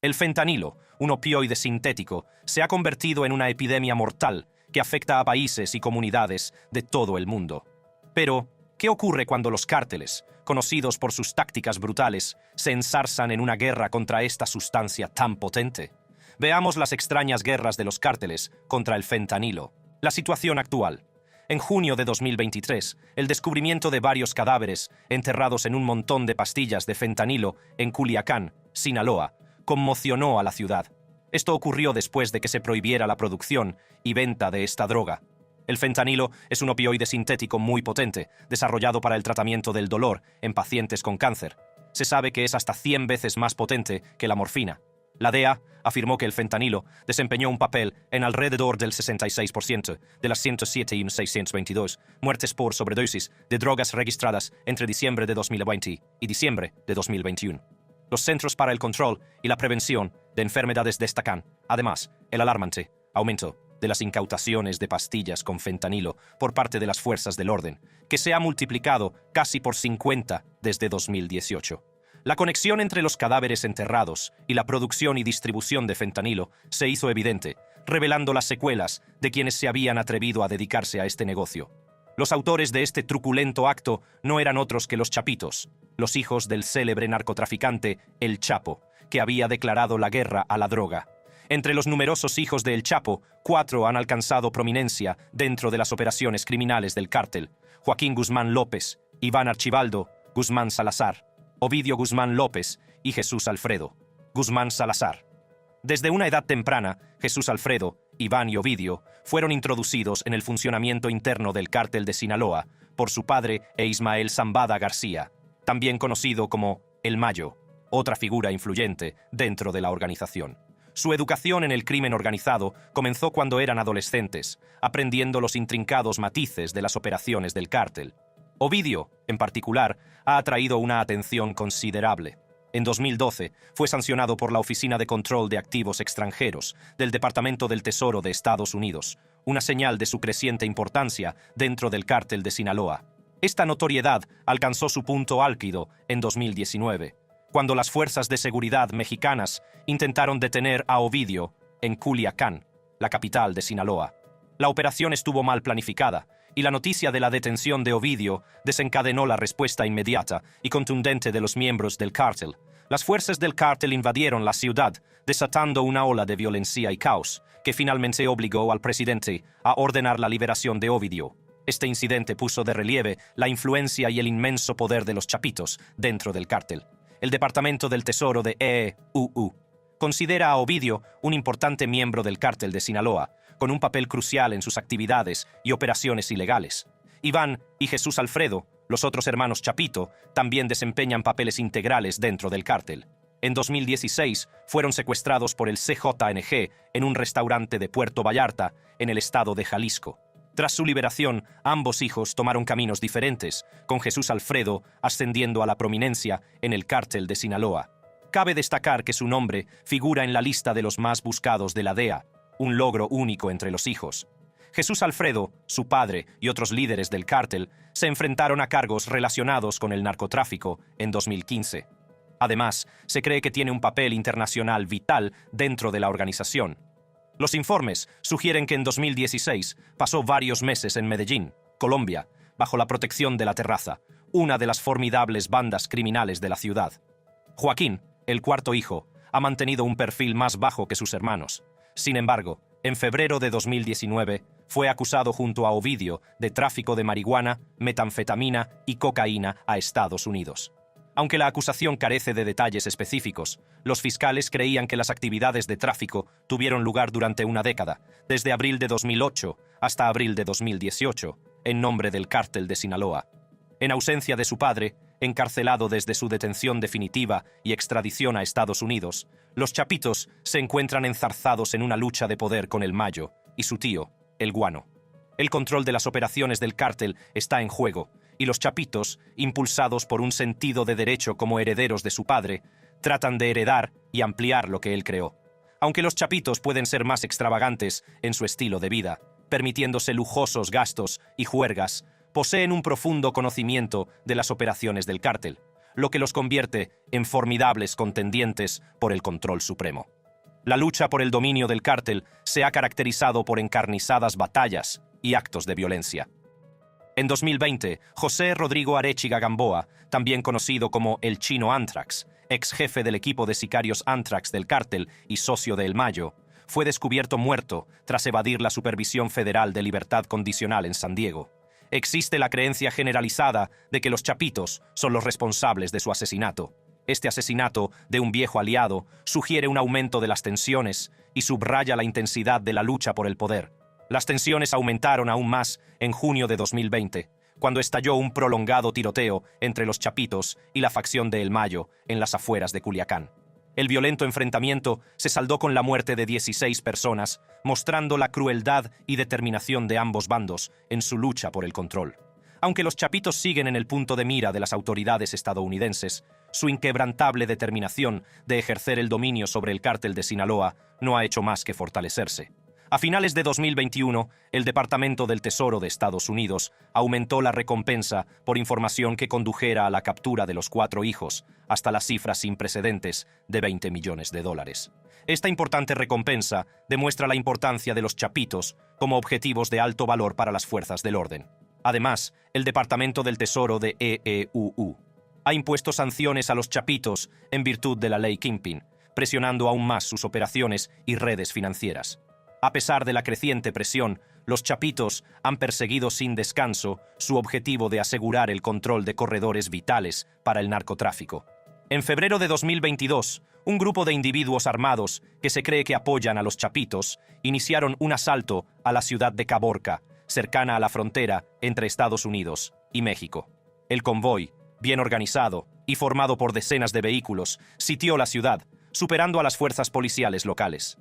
El fentanilo, un opioide sintético, se ha convertido en una epidemia mortal que afecta a países y comunidades de todo el mundo. Pero, ¿qué ocurre cuando los cárteles, conocidos por sus tácticas brutales, se ensarzan en una guerra contra esta sustancia tan potente? Veamos las extrañas guerras de los cárteles contra el fentanilo. La situación actual. En junio de 2023, el descubrimiento de varios cadáveres enterrados en un montón de pastillas de fentanilo en Culiacán, Sinaloa, conmocionó a la ciudad. Esto ocurrió después de que se prohibiera la producción y venta de esta droga. El fentanilo es un opioide sintético muy potente, desarrollado para el tratamiento del dolor en pacientes con cáncer. Se sabe que es hasta 100 veces más potente que la morfina. La DEA afirmó que el fentanilo desempeñó un papel en alrededor del 66% de las 107.622 muertes por sobredosis de drogas registradas entre diciembre de 2020 y diciembre de 2021. Los Centros para el Control y la Prevención de Enfermedades destacan, además, el alarmante aumento de las incautaciones de pastillas con fentanilo por parte de las fuerzas del orden, que se ha multiplicado casi por 50 desde 2018. La conexión entre los cadáveres enterrados y la producción y distribución de fentanilo se hizo evidente, revelando las secuelas de quienes se habían atrevido a dedicarse a este negocio. Los autores de este truculento acto no eran otros que los Chapitos, los hijos del célebre narcotraficante El Chapo, que había declarado la guerra a la droga. Entre los numerosos hijos de El Chapo, 4 han alcanzado prominencia dentro de las operaciones criminales del cártel: Joaquín Guzmán López, Iván Archibaldo Guzmán Salazar, Ovidio Guzmán López y Jesús Alfredo Guzmán Salazar. Desde una edad temprana, Jesús Alfredo, Iván y Ovidio fueron introducidos en el funcionamiento interno del cártel de Sinaloa por su padre Ismael Zambada García, también conocido como El Mayo, otra figura influyente dentro de la organización. Su educación en el crimen organizado comenzó cuando eran adolescentes, aprendiendo los intrincados matices de las operaciones del cártel. Ovidio, en particular, ha atraído una atención considerable. En 2012, fue sancionado por la Oficina de Control de Activos Extranjeros del Departamento del Tesoro de Estados Unidos, una señal de su creciente importancia dentro del cártel de Sinaloa. Esta notoriedad alcanzó su punto álgido en 2019, cuando las fuerzas de seguridad mexicanas intentaron detener a Ovidio en Culiacán, la capital de Sinaloa. La operación estuvo mal planificada, y la noticia de la detención de Ovidio desencadenó la respuesta inmediata y contundente de los miembros del cártel. Las fuerzas del cártel invadieron la ciudad, desatando una ola de violencia y caos, que finalmente obligó al presidente a ordenar la liberación de Ovidio. Este incidente puso de relieve la influencia y el inmenso poder de los Chapitos dentro del cártel. El Departamento del Tesoro de EUU considera a Ovidio un importante miembro del cártel de Sinaloa, con un papel crucial en sus actividades y operaciones ilegales. Iván y Jesús Alfredo, los otros hermanos Chapito, también desempeñan papeles integrales dentro del cártel. En 2016 fueron secuestrados por el CJNG en un restaurante de Puerto Vallarta, en el estado de Jalisco. Tras su liberación, ambos hijos tomaron caminos diferentes, con Jesús Alfredo ascendiendo a la prominencia en el cártel de Sinaloa. Cabe destacar que su nombre figura en la lista de los más buscados de la DEA, un logro único entre los hijos. Jesús Alfredo, su padre y otros líderes del cártel se enfrentaron a cargos relacionados con el narcotráfico en 2015. Además, se cree que tiene un papel internacional vital dentro de la organización. Los informes sugieren que en 2016 pasó varios meses en Medellín, Colombia, bajo la protección de La Terraza, una de las formidables bandas criminales de la ciudad. Joaquín, el cuarto hijo, ha mantenido un perfil más bajo que sus hermanos. Sin embargo, en febrero de 2019 fue acusado junto a Ovidio de tráfico de marihuana, metanfetamina y cocaína a Estados Unidos. Aunque la acusación carece de detalles específicos, los fiscales creían que las actividades de tráfico tuvieron lugar durante una década, desde abril de 2008 hasta abril de 2018, en nombre del cártel de Sinaloa. En ausencia de su padre, encarcelado desde su detención definitiva y extradición a Estados Unidos, los Chapitos se encuentran enzarzados en una lucha de poder con el Mayo y su tío, el Guano. El control de las operaciones del cártel está en juego, y los Chapitos, impulsados por un sentido de derecho como herederos de su padre, tratan de heredar y ampliar lo que él creó. Aunque los Chapitos pueden ser más extravagantes en su estilo de vida, permitiéndose lujosos gastos y juergas, poseen un profundo conocimiento de las operaciones del cártel. lo que los convierte en formidables contendientes por el control supremo. La lucha por el dominio del cártel se ha caracterizado por encarnizadas batallas y actos de violencia. En 2020, José Rodrigo Arechiga Gamboa, también conocido como el Chino Anthrax, ex jefe del equipo de sicarios Anthrax del cártel y socio de El Mayo, fue descubierto muerto tras evadir la supervisión federal de libertad condicional en San Diego. Existe la creencia generalizada de que los chapitos son los responsables de su asesinato. Este asesinato de un viejo aliado sugiere un aumento de las tensiones y subraya la intensidad de la lucha por el poder. Las tensiones aumentaron aún más en junio de 2020, cuando estalló un prolongado tiroteo entre los chapitos y la facción de El Mayo en las afueras de Culiacán. El violento enfrentamiento se saldó con la muerte de 16 personas, mostrando la crueldad y determinación de ambos bandos en su lucha por el control. Aunque los chapitos siguen en el punto de mira de las autoridades estadounidenses, su inquebrantable determinación de ejercer el dominio sobre el cártel de Sinaloa no ha hecho más que fortalecerse. A finales de 2021, el Departamento del Tesoro de Estados Unidos aumentó la recompensa por información que condujera a la captura de los 4 hijos, hasta las cifras sin precedentes de $20 millones. Esta importante recompensa demuestra la importancia de los chapitos como objetivos de alto valor para las fuerzas del orden. Además, el Departamento del Tesoro de EEUU ha impuesto sanciones a los chapitos en virtud de la ley Kingpin, presionando aún más sus operaciones y redes financieras. A pesar de la creciente presión, los chapitos han perseguido sin descanso su objetivo de asegurar el control de corredores vitales para el narcotráfico. En febrero de 2022, un grupo de individuos armados que se cree que apoyan a los chapitos iniciaron un asalto a la ciudad de Caborca, cercana a la frontera entre Estados Unidos y México. El convoy, bien organizado y formado por decenas de vehículos, sitió la ciudad, superando a las fuerzas policiales locales.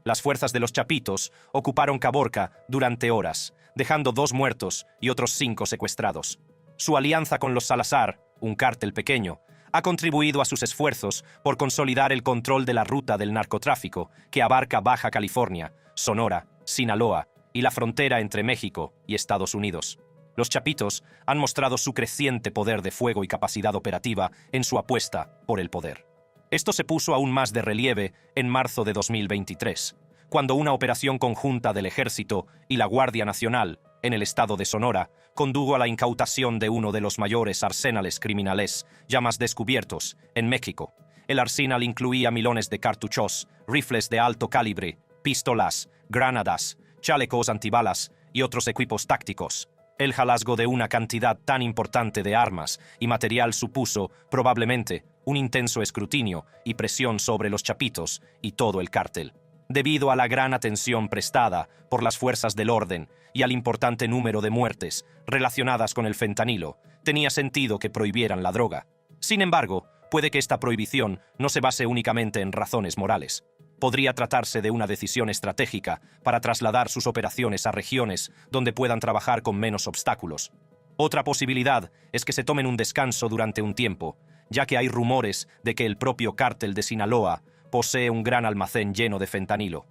Las fuerzas de los chapitos ocuparon Caborca durante horas, dejando 2 muertos y otros 5 secuestrados. Su alianza con los Salazar, un cártel pequeño, ha contribuido a sus esfuerzos por consolidar el control de la ruta del narcotráfico que abarca Baja California, Sonora, Sinaloa y la frontera entre México y Estados Unidos. Los chapitos han mostrado su creciente poder de fuego y capacidad operativa en su apuesta por el poder. Esto se puso aún más de relieve en marzo de 2023, cuando una operación conjunta del Ejército y la Guardia Nacional en el estado de Sonora condujo a la incautación de uno de los mayores arsenales criminales jamás descubiertos en México. El arsenal incluía milones de cartuchos, rifles de alto calibre, pistolas, granadas, chalecos antibalas y otros equipos tácticos. El hallazgo de una cantidad tan importante de armas y material supuso, probablemente, un intenso escrutinio y presión sobre los chapitos y todo el cártel. Debido a la gran atención prestada por las fuerzas del orden y al importante número de muertes relacionadas con el fentanilo, tenía sentido que prohibieran la droga. Sin embargo, puede que esta prohibición no se base únicamente en razones morales. Podría tratarse de una decisión estratégica para trasladar sus operaciones a regiones donde puedan trabajar con menos obstáculos. Otra posibilidad es que se tomen un descanso durante un tiempo, ya que hay rumores de que el propio cártel de Sinaloa posee un gran almacén lleno de fentanilo.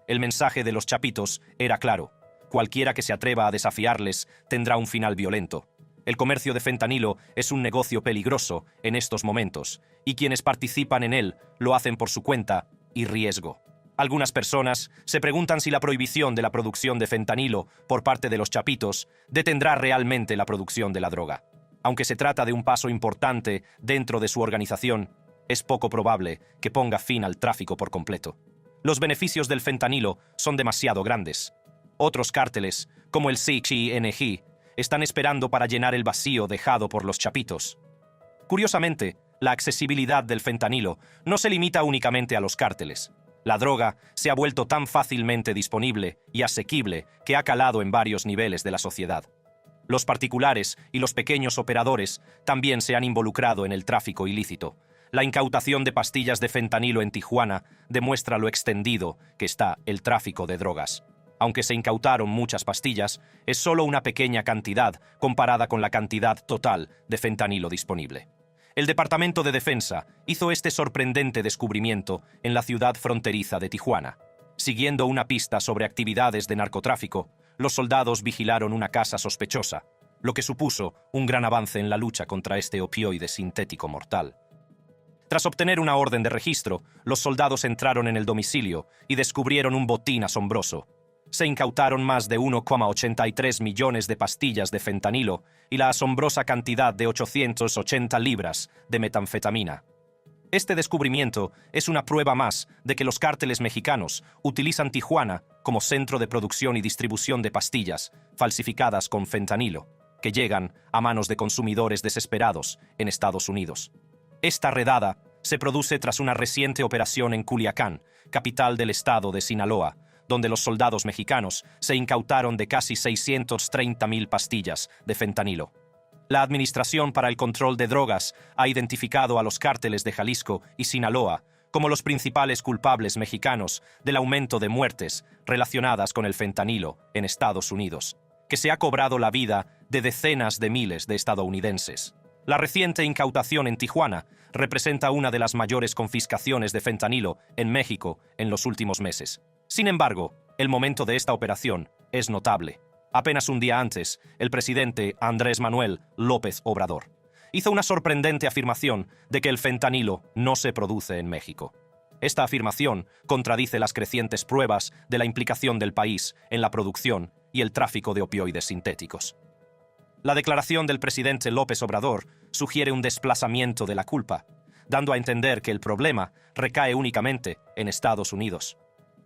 El mensaje de los chapitos era claro: cualquiera que se atreva a desafiarles tendrá un final violento. El comercio de fentanilo es un negocio peligroso en estos momentos, y quienes participan en él lo hacen por su cuenta y riesgo. Algunas personas se preguntan si la prohibición de la producción de fentanilo por parte de los chapitos detendrá realmente la producción de la droga. Aunque se trata de un paso importante dentro de su organización, es poco probable que ponga fin al tráfico por completo. Los beneficios del fentanilo son demasiado grandes. Otros cárteles, como el CIG, están esperando para llenar el vacío dejado por los chapitos. Curiosamente, la accesibilidad del fentanilo no se limita únicamente a los cárteles. La droga se ha vuelto tan fácilmente disponible y asequible que ha calado en varios niveles de la sociedad. Los particulares y los pequeños operadores también se han involucrado en el tráfico ilícito. La incautación de pastillas de fentanilo en Tijuana demuestra lo extendido que está el tráfico de drogas. Aunque se incautaron muchas pastillas, es solo una pequeña cantidad comparada con la cantidad total de fentanilo disponible. El Departamento de Defensa hizo este sorprendente descubrimiento en la ciudad fronteriza de Tijuana. Siguiendo una pista sobre actividades de narcotráfico, los soldados vigilaron una casa sospechosa. lo que supuso un gran avance en la lucha contra este opioide sintético mortal. Tras obtener una orden de registro, los soldados entraron en el domicilio y descubrieron un botín asombroso. Se incautaron más de 1,83 millones de pastillas de fentanilo y la asombrosa cantidad de 880 libras de metanfetamina. Este descubrimiento es una prueba más de que los cárteles mexicanos utilizan Tijuana como centro de producción y distribución de pastillas falsificadas con fentanilo, que llegan a manos de consumidores desesperados en Estados Unidos. Esta redada se produce tras una reciente operación en Culiacán, capital del estado de Sinaloa, donde los soldados mexicanos se incautaron de casi 630,000 pastillas de fentanilo. La Administración para el Control de Drogas ha identificado a los cárteles de Jalisco y Sinaloa como los principales culpables mexicanos del aumento de muertes relacionadas con el fentanilo en Estados Unidos, que se ha cobrado la vida de decenas de miles de estadounidenses. La reciente incautación en Tijuana representa una de las mayores confiscaciones de fentanilo en México en los últimos meses. Sin embargo, el momento de esta operación es notable. Apenas un día antes, el presidente Andrés Manuel López Obrador hizo una sorprendente afirmación de que el fentanilo no se produce en México. Esta afirmación contradice las crecientes pruebas de la implicación del país en la producción y el tráfico de opioides sintéticos. La declaración del presidente López Obrador sugiere un desplazamiento de la culpa, dando a entender que el problema recae únicamente en Estados Unidos.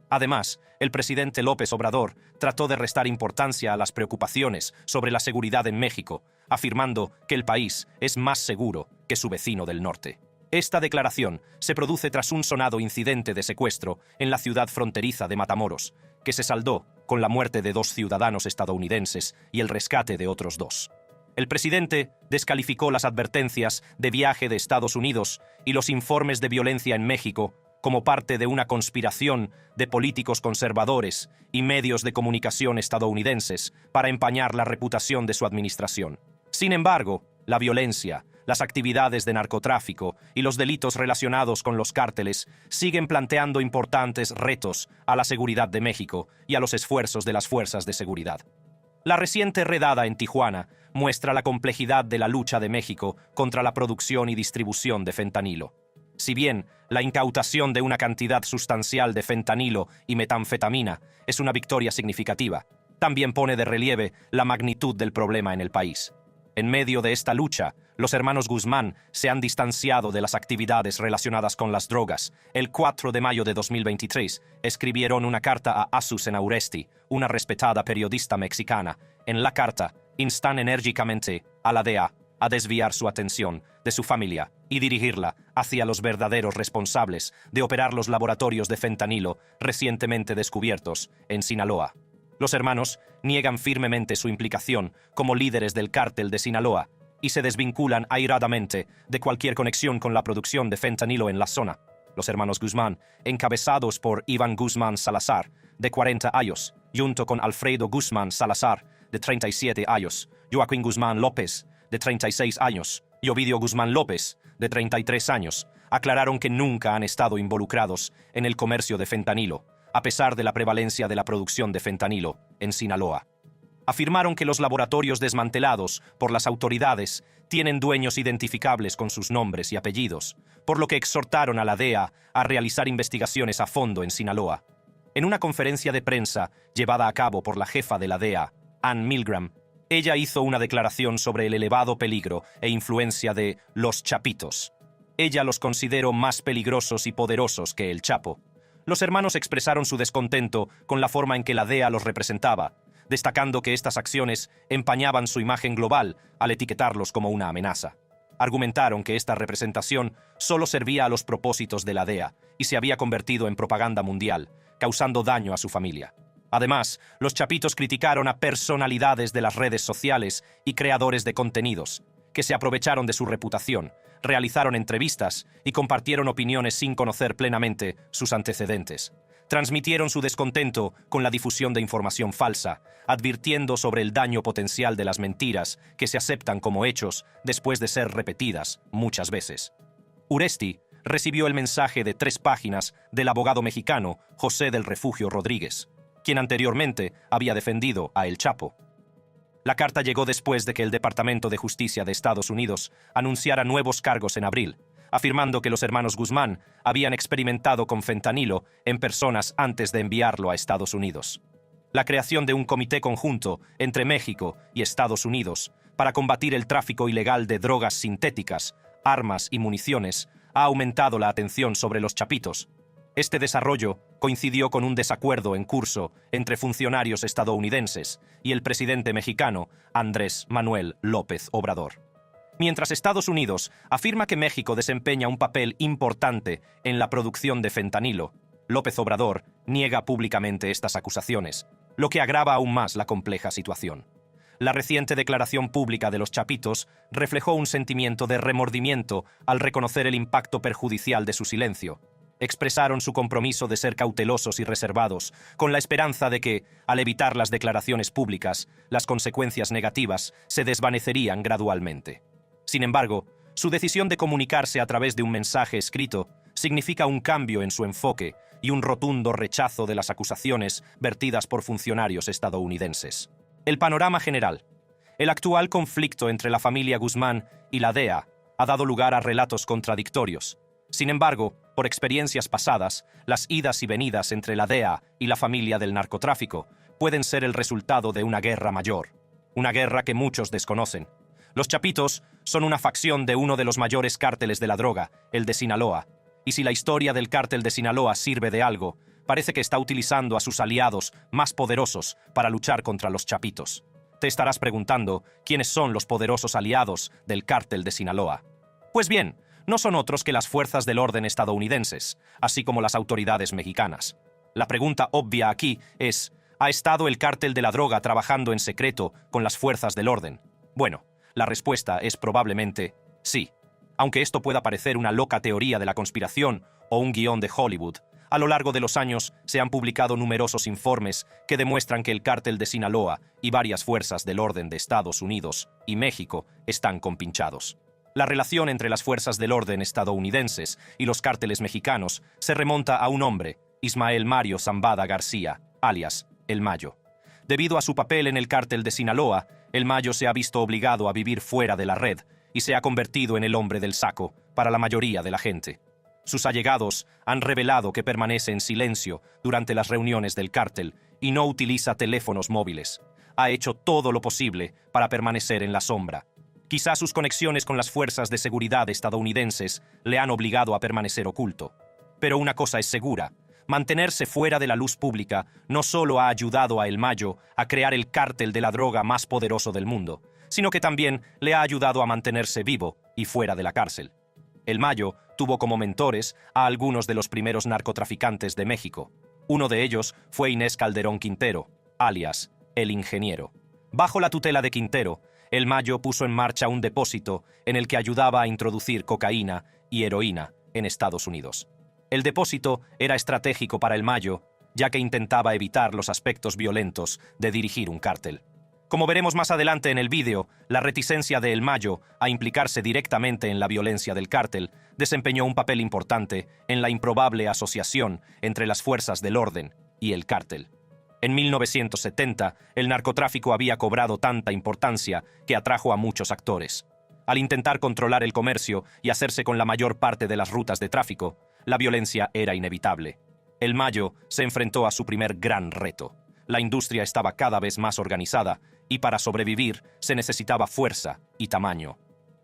Además, el presidente López Obrador trató de restar importancia a las preocupaciones sobre la seguridad en México, afirmando que el país es más seguro que su vecino del norte. Esta declaración se produce tras un sonado incidente de secuestro en la ciudad fronteriza de Matamoros, que se saldó con la muerte de 2 ciudadanos estadounidenses y el rescate de otros 2. El presidente descalificó las advertencias de viaje de Estados Unidos y los informes de violencia en México como parte de una conspiración de políticos conservadores y medios de comunicación estadounidenses para empañar la reputación de su administración. Sin embargo, la violencia, las actividades de narcotráfico y los delitos relacionados con los cárteles siguen planteando importantes retos a la seguridad de México y a los esfuerzos de las fuerzas de seguridad. La reciente redada en Tijuana muestra la complejidad de la lucha de México contra la producción y distribución de fentanilo. Si bien la incautación de una cantidad sustancial de fentanilo y metanfetamina es una victoria significativa, también pone de relieve la magnitud del problema en el país. En medio de esta lucha, los hermanos Guzmán se han distanciado de las actividades relacionadas con las drogas. El 4 de mayo de 2023 escribieron una carta a Azucena Uresti, una respetada periodista mexicana. En la carta, instan enérgicamente a la DEA a desviar su atención de su familia y dirigirla hacia los verdaderos responsables de operar los laboratorios de fentanilo recientemente descubiertos en Sinaloa. Los hermanos niegan firmemente su implicación como líderes del cártel de Sinaloa y se desvinculan airadamente de cualquier conexión con la producción de fentanilo en la zona. Los hermanos Guzmán, encabezados por Iván Guzmán Salazar, de 40 años, junto con Alfredo Guzmán Salazar, de 37 años, Joaquín Guzmán López, de 36 años, y Ovidio Guzmán López, de 33 años, aclararon que nunca han estado involucrados en el comercio de fentanilo, a pesar de la prevalencia de la producción de fentanilo en Sinaloa. Afirmaron que los laboratorios desmantelados por las autoridades tienen dueños identificables con sus nombres y apellidos, por lo que exhortaron a la DEA a realizar investigaciones a fondo en Sinaloa. En una conferencia de prensa llevada a cabo por la jefa de la DEA, Ann Milgram, ella hizo una declaración sobre el elevado peligro e influencia de los chapitos. Ella los consideró más peligrosos y poderosos que el Chapo. Los hermanos expresaron su descontento con la forma en que la DEA los representaba, destacando que estas acciones empañaban su imagen global al etiquetarlos como una amenaza. Argumentaron que esta representación solo servía a los propósitos de la DEA y se había convertido en propaganda mundial, causando daño a su familia. Además, los chapitos criticaron a personalidades de las redes sociales y creadores de contenidos, que se aprovecharon de su reputación, realizaron entrevistas y compartieron opiniones sin conocer plenamente sus antecedentes. Transmitieron su descontento con la difusión de información falsa, advirtiendo sobre el daño potencial de las mentiras que se aceptan como hechos después de ser repetidas muchas veces. Uresti recibió el mensaje de 3 páginas del abogado mexicano José del Refugio Rodríguez, quien anteriormente había defendido a El Chapo. La carta llegó después de que el Departamento de Justicia de Estados Unidos anunciara nuevos cargos en abril, afirmando que los hermanos Guzmán habían experimentado con fentanilo en personas antes de enviarlo a Estados Unidos. La creación de un comité conjunto entre México y Estados Unidos para combatir el tráfico ilegal de drogas sintéticas, armas y municiones ha aumentado la atención sobre los chapitos. Este desarrollo coincidió con un desacuerdo en curso entre funcionarios estadounidenses y el presidente mexicano Andrés Manuel López Obrador. Mientras Estados Unidos afirma que México desempeña un papel importante en la producción de fentanilo, López Obrador niega públicamente estas acusaciones, lo que agrava aún más la compleja situación. La reciente declaración pública de los chapitos reflejó un sentimiento de remordimiento al reconocer el impacto perjudicial de su silencio. Expresaron su compromiso de ser cautelosos y reservados, con la esperanza de que, al evitar las declaraciones públicas, las consecuencias negativas se desvanecerían gradualmente. Sin embargo, su decisión de comunicarse a través de un mensaje escrito significa un cambio en su enfoque y un rotundo rechazo de las acusaciones vertidas por funcionarios estadounidenses. El panorama general. El actual conflicto entre la familia Guzmán y la DEA ha dado lugar a relatos contradictorios. Sin embargo, por experiencias pasadas, las idas y venidas entre la DEA y la familia del narcotráfico pueden ser el resultado de una guerra mayor, una guerra que muchos desconocen. Los chapitos son una facción de uno de los mayores cárteles de la droga, el de Sinaloa, y si la historia del cártel de Sinaloa sirve de algo, parece que está utilizando a sus aliados más poderosos para luchar contra los chapitos. Te estarás preguntando quiénes son los poderosos aliados del cártel de Sinaloa. Pues bien, no son otros que las fuerzas del orden estadounidenses, así como las autoridades mexicanas. La pregunta obvia aquí es, ¿ha estado el cártel de la droga trabajando en secreto con las fuerzas del orden? Bueno, la respuesta es probablemente sí. Aunque esto pueda parecer una loca teoría de la conspiración o un guión de Hollywood, a lo largo de los años se han publicado numerosos informes que demuestran que el cártel de Sinaloa y varias fuerzas del orden de Estados Unidos y México están compinchados. La relación entre las fuerzas del orden estadounidenses y los cárteles mexicanos se remonta a un hombre, Ismael Mario Zambada García, alias El Mayo. Debido a su papel en el cártel de Sinaloa, El Mayo se ha visto obligado a vivir fuera de la red y se ha convertido en el hombre del saco para la mayoría de la gente. Sus allegados han revelado que permanece en silencio durante las reuniones del cártel y no utiliza teléfonos móviles. Ha hecho todo lo posible para permanecer en la sombra. Quizá sus conexiones con las fuerzas de seguridad estadounidenses le han obligado a permanecer oculto. Pero una cosa es segura: mantenerse fuera de la luz pública no solo ha ayudado a El Mayo a crear el cártel de la droga más poderoso del mundo, sino que también le ha ayudado a mantenerse vivo y fuera de la cárcel. El Mayo tuvo como mentores a algunos de los primeros narcotraficantes de México. Uno de ellos fue Inés Calderón Quintero, alias El Ingeniero. Bajo la tutela de Quintero, El Mayo puso en marcha un depósito en el que ayudaba a introducir cocaína y heroína en Estados Unidos. El depósito era estratégico para El Mayo, ya que intentaba evitar los aspectos violentos de dirigir un cártel. Como veremos más adelante en el vídeo, la reticencia de El Mayo a implicarse directamente en la violencia del cártel desempeñó un papel importante en la improbable asociación entre las fuerzas del orden y el cártel. En 1970, el narcotráfico había cobrado tanta importancia que atrajo a muchos actores. Al intentar controlar el comercio y hacerse con la mayor parte de las rutas de tráfico, la violencia era inevitable. El Mayo se enfrentó a su primer gran reto. La industria estaba cada vez más organizada y para sobrevivir se necesitaba fuerza y tamaño.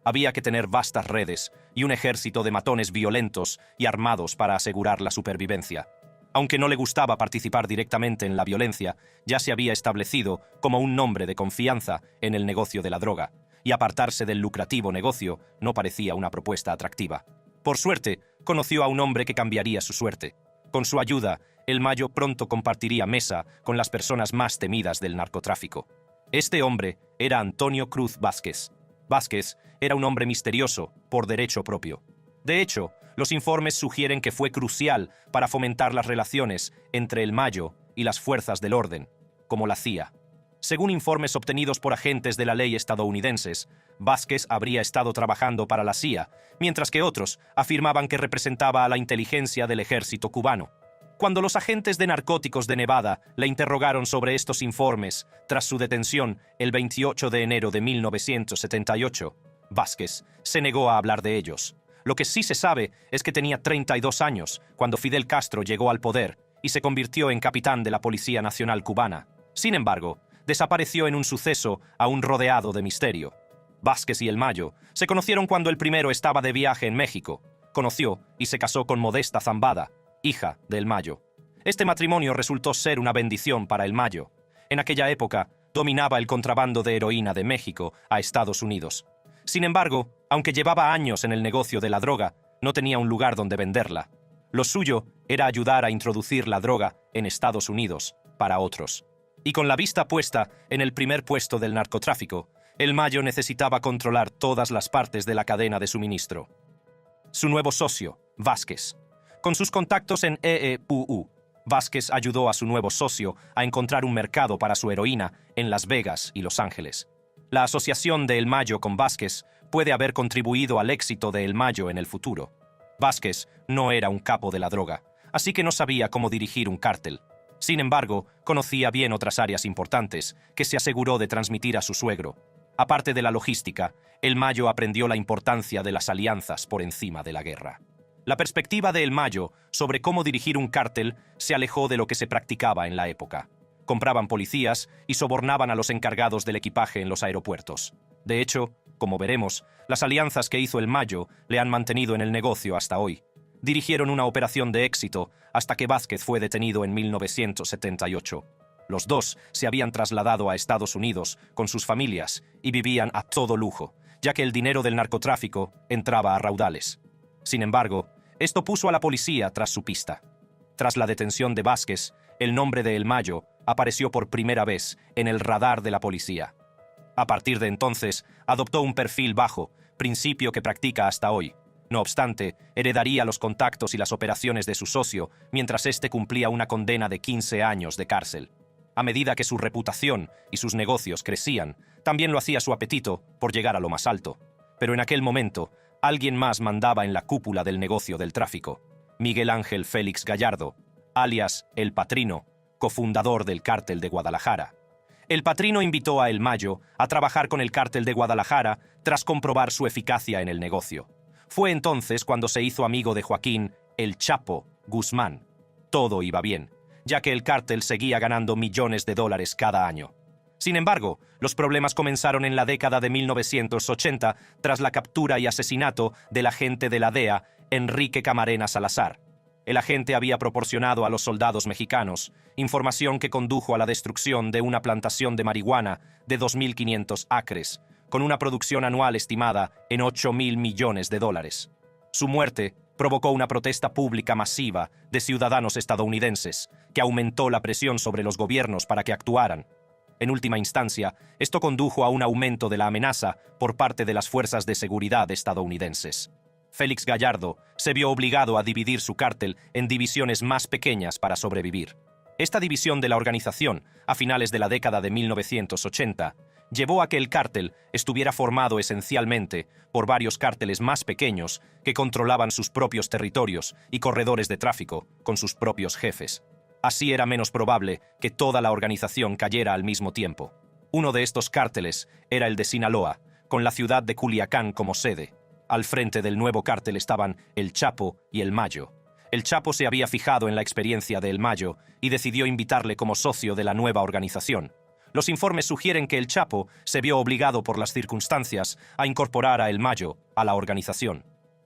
Había que tener vastas redes y un ejército de matones violentos y armados para asegurar la supervivencia. Aunque no le gustaba participar directamente en la violencia, ya se había establecido como un nombre de confianza en el negocio de la droga, y apartarse del lucrativo negocio no parecía una propuesta atractiva. Por suerte, conoció a un hombre que cambiaría su suerte. Con su ayuda, El Mayo pronto compartiría mesa con las personas más temidas del narcotráfico. Este hombre era Antonio Cruz Vázquez. Vázquez era un hombre misterioso, por derecho propio. De hecho, los informes sugieren que fue crucial para fomentar las relaciones entre El Mayo y las fuerzas del orden, como la CIA. Según informes obtenidos por agentes de la ley estadounidenses, Vázquez habría estado trabajando para la CIA, mientras que otros afirmaban que representaba a la inteligencia del ejército cubano. Cuando los agentes de narcóticos de Nevada le interrogaron sobre estos informes tras su detención el 28 de enero de 1978, Vázquez se negó a hablar de ellos. Lo que sí se sabe es que tenía 32 años cuando Fidel Castro llegó al poder y se convirtió en capitán de la Policía Nacional Cubana. Sin embargo, desapareció en un suceso aún rodeado de misterio. Vázquez y el Mayo se conocieron cuando el primero estaba de viaje en México. Conoció y se casó con Modesta Zambada, hija del Mayo. Este matrimonio resultó ser una bendición para el Mayo. En aquella época, dominaba el contrabando de heroína de México a Estados Unidos. Sin embargo, aunque llevaba años en el negocio de la droga, no tenía un lugar donde venderla. Lo suyo era ayudar a introducir la droga en Estados Unidos para otros. Y con la vista puesta en el primer puesto del narcotráfico, el Mayo necesitaba controlar todas las partes de la cadena de suministro. Su nuevo socio, Vázquez. Con sus contactos en EEPU, Vázquez ayudó a su nuevo socio a encontrar un mercado para su heroína en Las Vegas y Los Ángeles. La asociación de El Mayo con Vázquez puede haber contribuido al éxito de El Mayo en el futuro. Vázquez no era un capo de la droga, así que no sabía cómo dirigir un cártel. Sin embargo, conocía bien otras áreas importantes que se aseguró de transmitir a su suegro. Aparte de la logística, El Mayo aprendió la importancia de las alianzas por encima de la guerra. La perspectiva de El Mayo sobre cómo dirigir un cártel se alejó de lo que se practicaba en la época. Compraban policías y sobornaban a los encargados del equipaje en los aeropuertos. De hecho, como veremos, las alianzas que hizo El Mayo le han mantenido en el negocio hasta hoy. Dirigieron una operación de éxito hasta que Vázquez fue detenido en 1978. Los dos se habían trasladado a Estados Unidos con sus familias y vivían a todo lujo, ya que el dinero del narcotráfico entraba a raudales. Sin embargo, esto puso a la policía tras su pista. Tras la detención de Vázquez, el nombre de El Mayo apareció por primera vez en el radar de la policía. A partir de entonces, adoptó un perfil bajo, principio que practica hasta hoy. No obstante, heredaría los contactos y las operaciones de su socio mientras éste cumplía una condena de 15 años de cárcel. A medida que su reputación y sus negocios crecían, también lo hacía su apetito por llegar a lo más alto. Pero en aquel momento, alguien más mandaba en la cúpula del negocio del tráfico. Miguel Ángel Félix Gallardo, alias El Patrino, cofundador del Cártel de Guadalajara. El Patrino invitó a El Mayo a trabajar con el Cártel de Guadalajara tras comprobar su eficacia en el negocio. Fue entonces cuando se hizo amigo de Joaquín El Chapo Guzmán. Todo iba bien, ya que el cártel seguía ganando millones de dólares cada año. Sin embargo, los problemas comenzaron en la década de 1980 tras la captura y asesinato del agente de la DEA, Enrique Camarena Salazar. El agente había proporcionado a los soldados mexicanos información que condujo a la destrucción de una plantación de marihuana de 2.500 acres, con una producción anual estimada en 8.000 millones de dólares. Su muerte provocó una protesta pública masiva de ciudadanos estadounidenses, que aumentó la presión sobre los gobiernos para que actuaran. En última instancia, esto condujo a un aumento de la amenaza por parte de las fuerzas de seguridad estadounidenses. Félix Gallardo se vio obligado a dividir su cártel en divisiones más pequeñas para sobrevivir. Esta división de la organización, a finales de la década de 1980, llevó a que el cártel estuviera formado esencialmente por varios cárteles más pequeños que controlaban sus propios territorios y corredores de tráfico con sus propios jefes. Así era menos probable que toda la organización cayera al mismo tiempo. Uno de estos cárteles era el de Sinaloa, con la ciudad de Culiacán como sede. Al frente del nuevo cártel estaban El Chapo y El Mayo. El Chapo se había fijado en la experiencia de El Mayo y decidió invitarle como socio de la nueva organización. Los informes sugieren que El Chapo se vio obligado por las circunstancias a incorporar a El Mayo a la organización.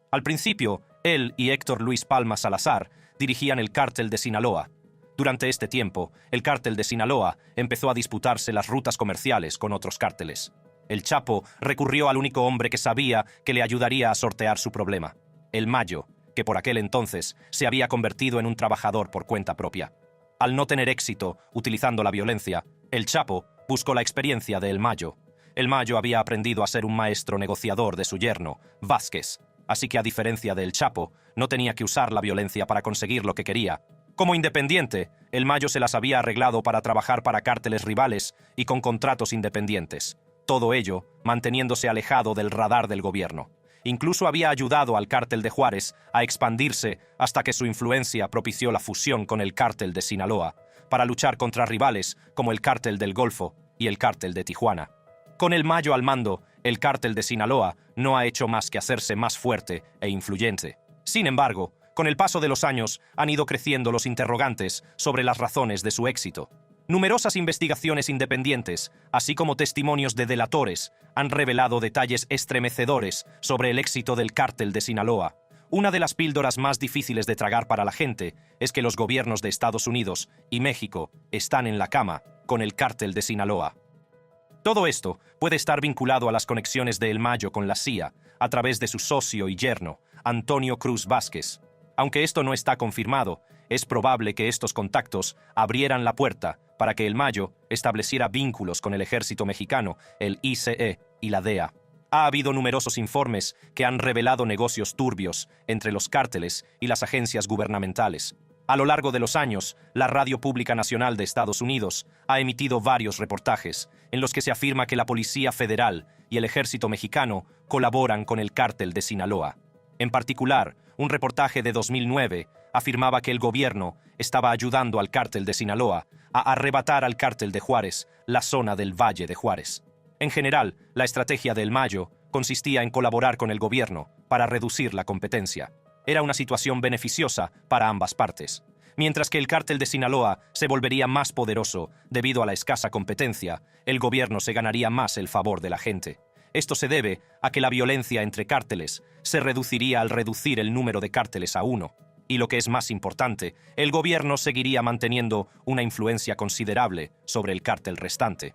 Al principio, él y Héctor Luis Palma Salazar dirigían el cártel de Sinaloa. Durante este tiempo, el cártel de Sinaloa empezó a disputarse las rutas comerciales con otros cárteles. El Chapo recurrió al único hombre que sabía que le ayudaría a sortear su problema, El Mayo, que por aquel entonces se había convertido en un trabajador por cuenta propia. Al no tener éxito utilizando la violencia, El Chapo buscó la experiencia de El Mayo. El Mayo había aprendido a ser un maestro negociador de su yerno, Vázquez, así que a diferencia de El Chapo, no tenía que usar la violencia para conseguir lo que quería. Como independiente, El Mayo se las había arreglado para trabajar para cárteles rivales y con contratos independientes. Todo ello manteniéndose alejado del radar del gobierno. Incluso había ayudado al cártel de Juárez a expandirse hasta que su influencia propició la fusión con el cártel de Sinaloa, para luchar contra rivales como el cártel del Golfo y el cártel de Tijuana. Con el Mayo al mando, el cártel de Sinaloa no ha hecho más que hacerse más fuerte e influyente. Sin embargo, con el paso de los años han ido creciendo los interrogantes sobre las razones de su éxito. Numerosas investigaciones independientes, así como testimonios de delatores, han revelado detalles estremecedores sobre el éxito del cártel de Sinaloa. Una de las píldoras más difíciles de tragar para la gente es que los gobiernos de Estados Unidos y México están en la cama con el cártel de Sinaloa. Todo esto puede estar vinculado a las conexiones de El Mayo con la CIA a través de su socio y yerno, Antonio Cruz Vázquez. Aunque esto no está confirmado, es probable que estos contactos abrieran la puerta para que El Mayo estableciera vínculos con el ejército mexicano, el ICE y la DEA. Ha habido numerosos informes que han revelado negocios turbios entre los cárteles y las agencias gubernamentales. A lo largo de los años, la Radio Pública Nacional de Estados Unidos ha emitido varios reportajes en los que se afirma que la Policía Federal y el Ejército Mexicano colaboran con el cártel de Sinaloa. En particular, un reportaje de 2009 afirmaba que el gobierno estaba ayudando al cártel de Sinaloa a arrebatar al cártel de Juárez la zona del Valle de Juárez. En general, la estrategia de El Mayo consistía en colaborar con el gobierno para reducir la competencia. Era una situación beneficiosa para ambas partes. Mientras que el cártel de Sinaloa se volvería más poderoso debido a la escasa competencia, el gobierno se ganaría más el favor de la gente. Esto se debe a que la violencia entre cárteles se reduciría al reducir el número de cárteles a uno. Y lo que es más importante, el gobierno seguiría manteniendo una influencia considerable sobre el cártel restante.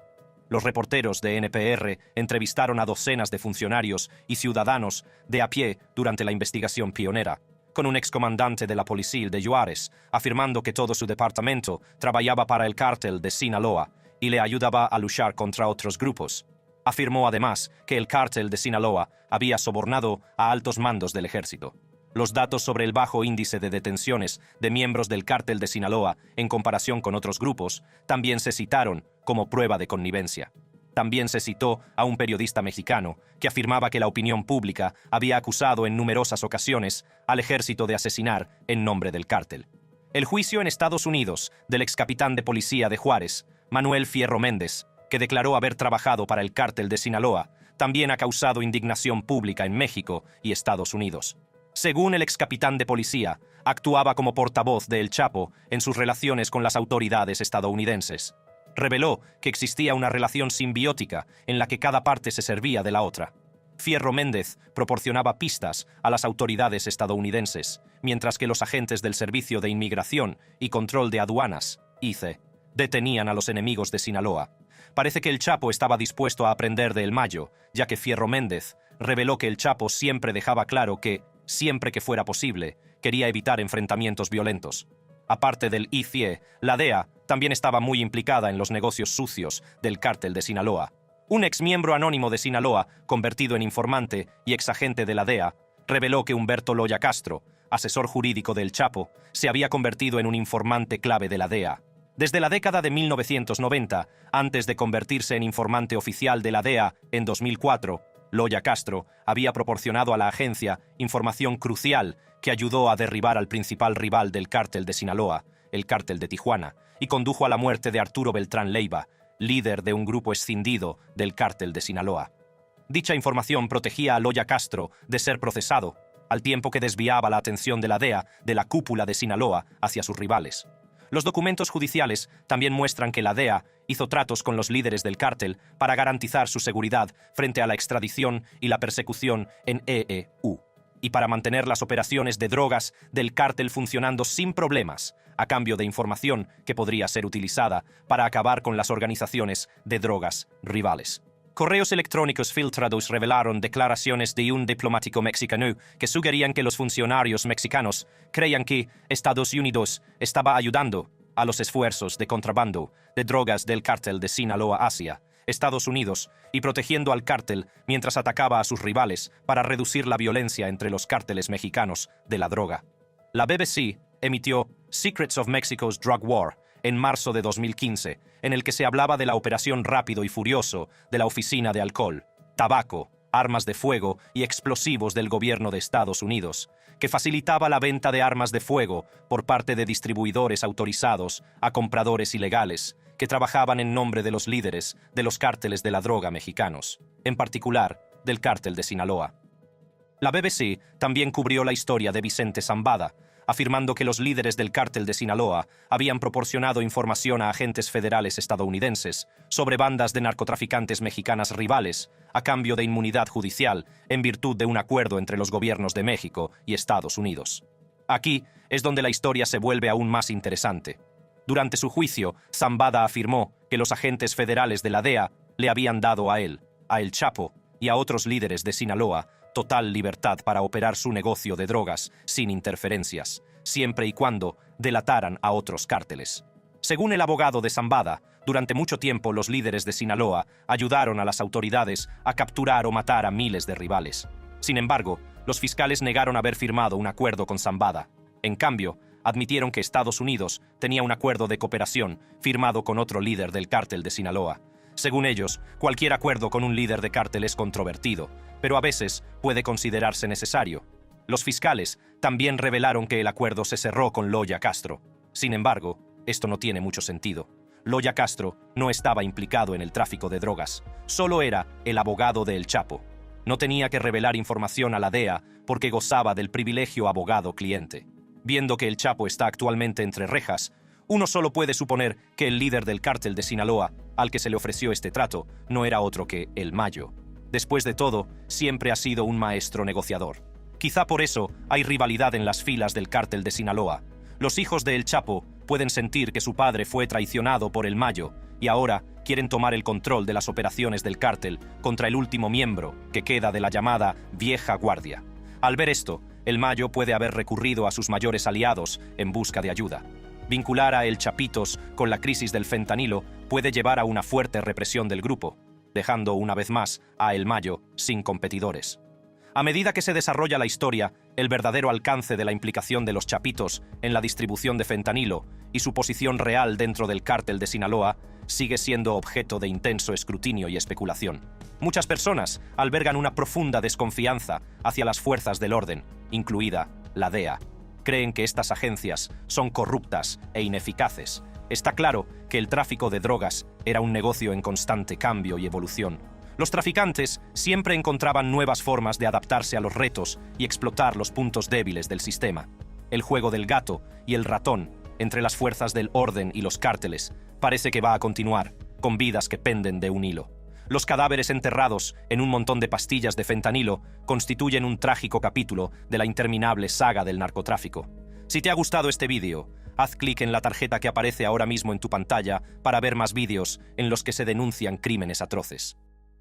Los reporteros de NPR entrevistaron a docenas de funcionarios y ciudadanos de a pie durante la investigación pionera, con un excomandante de la policía de Juárez, afirmando que todo su departamento trabajaba para el cártel de Sinaloa y le ayudaba a luchar contra otros grupos. Afirmó además que el cártel de Sinaloa había sobornado a altos mandos del ejército. Los datos sobre el bajo índice de detenciones de miembros del cártel de Sinaloa en comparación con otros grupos también se citaron como prueba de connivencia. También se citó a un periodista mexicano que afirmaba que la opinión pública había acusado en numerosas ocasiones al ejército de asesinar en nombre del cártel. El juicio en Estados Unidos del excapitán de policía de Juárez, Manuel Fierro Méndez, que declaró haber trabajado para el cártel de Sinaloa, también ha causado indignación pública en México y Estados Unidos. Según el excapitán de policía, actuaba como portavoz de El Chapo en sus relaciones con las autoridades estadounidenses. Reveló que existía una relación simbiótica en la que cada parte se servía de la otra. Fierro Méndez proporcionaba pistas a las autoridades estadounidenses, mientras que los agentes del Servicio de Inmigración y Control de Aduanas, ICE, detenían a los enemigos de Sinaloa. Parece que El Chapo estaba dispuesto a aprender de El Mayo, ya que Fierro Méndez reveló que El Chapo siempre dejaba claro que, siempre que fuera posible, quería evitar enfrentamientos violentos. Aparte del ICE, la DEA también estaba muy implicada en los negocios sucios del cártel de Sinaloa. Un exmiembro anónimo de Sinaloa, convertido en informante y exagente de la DEA, reveló que Humberto Loya Castro, asesor jurídico del Chapo, se había convertido en un informante clave de la DEA. Desde la década de 1990, antes de convertirse en informante oficial de la DEA en 2004, Loya Castro había proporcionado a la agencia información crucial que ayudó a derribar al principal rival del cártel de Sinaloa, el cártel de Tijuana, y condujo a la muerte de Arturo Beltrán Leiva, líder de un grupo escindido del cártel de Sinaloa. Dicha información protegía a Loya Castro de ser procesado, al tiempo que desviaba la atención de la DEA de la cúpula de Sinaloa hacia sus rivales. Los documentos judiciales también muestran que la DEA hizo tratos con los líderes del cártel para garantizar su seguridad frente a la extradición y la persecución en EEU, y para mantener las operaciones de drogas del cártel funcionando sin problemas, a cambio de información que podría ser utilizada para acabar con las organizaciones de drogas rivales. Correos electrónicos filtrados revelaron declaraciones de un diplomático mexicano que sugerían que los funcionarios mexicanos creían que Estados Unidos estaba ayudando a los esfuerzos de contrabando de drogas del cártel de Sinaloa hacia Estados Unidos y protegiendo al cártel mientras atacaba a sus rivales para reducir la violencia entre los cárteles mexicanos de la droga. La BBC emitió Secrets of Mexico's Drug War en marzo de 2015, en el que se hablaba de la operación Rápido y Furioso de la Oficina de Alcohol, Tabaco, armas de fuego y explosivos del gobierno de Estados Unidos, que facilitaba la venta de armas de fuego por parte de distribuidores autorizados a compradores ilegales que trabajaban en nombre de los líderes de los cárteles de la droga mexicanos, en particular del cártel de Sinaloa. La BBC también cubrió la historia de Vicente Zambada, afirmando que los líderes del cártel de Sinaloa habían proporcionado información a agentes federales estadounidenses sobre bandas de narcotraficantes mexicanas rivales a cambio de inmunidad judicial en virtud de un acuerdo entre los gobiernos de México y Estados Unidos. Aquí es donde la historia se vuelve aún más interesante. Durante su juicio, Zambada afirmó que los agentes federales de la DEA le habían dado a él, a El Chapo y a otros líderes de Sinaloa total libertad para operar su negocio de drogas sin interferencias, siempre y cuando delataran a otros cárteles. Según el abogado de Zambada, durante mucho tiempo los líderes de Sinaloa ayudaron a las autoridades a capturar o matar a miles de rivales. Sin embargo, los fiscales negaron haber firmado un acuerdo con Zambada. En cambio, admitieron que Estados Unidos tenía un acuerdo de cooperación firmado con otro líder del cártel de Sinaloa. Según ellos, cualquier acuerdo con un líder de cártel es controvertido, pero a veces puede considerarse necesario. Los fiscales también revelaron que el acuerdo se cerró con Loya Castro. Sin embargo, esto no tiene mucho sentido. Loya Castro no estaba implicado en el tráfico de drogas, solo era el abogado de El Chapo. No tenía que revelar información a la DEA porque gozaba del privilegio abogado-cliente. Viendo que El Chapo está actualmente entre rejas, uno solo puede suponer que el líder del cártel de Sinaloa, al que se le ofreció este trato, no era otro que El Mayo. Después de todo, siempre ha sido un maestro negociador. Quizá por eso hay rivalidad en las filas del cártel de Sinaloa. Los hijos de El Chapo pueden sentir que su padre fue traicionado por El Mayo y ahora quieren tomar el control de las operaciones del cártel contra el último miembro que queda de la llamada vieja guardia. Al ver esto, El Mayo puede haber recurrido a sus mayores aliados en busca de ayuda. Vincular a El Chapitos con la crisis del fentanilo puede llevar a una fuerte represión del grupo, dejando una vez más a El Mayo sin competidores. A medida que se desarrolla la historia, el verdadero alcance de la implicación de los Chapitos en la distribución de fentanilo y su posición real dentro del cártel de Sinaloa sigue siendo objeto de intenso escrutinio y especulación. Muchas personas albergan una profunda desconfianza hacia las fuerzas del orden, incluida la DEA. Creen que estas agencias son corruptas e ineficaces. Está claro que el tráfico de drogas era un negocio en constante cambio y evolución. Los traficantes siempre encontraban nuevas formas de adaptarse a los retos y explotar los puntos débiles del sistema. El juego del gato y el ratón entre las fuerzas del orden y los cárteles parece que va a continuar, con vidas que penden de un hilo. Los cadáveres enterrados en un montón de pastillas de fentanilo constituyen un trágico capítulo de la interminable saga del narcotráfico. Si te ha gustado este vídeo, haz clic en la tarjeta que aparece ahora mismo en tu pantalla para ver más vídeos en los que se denuncian crímenes atroces.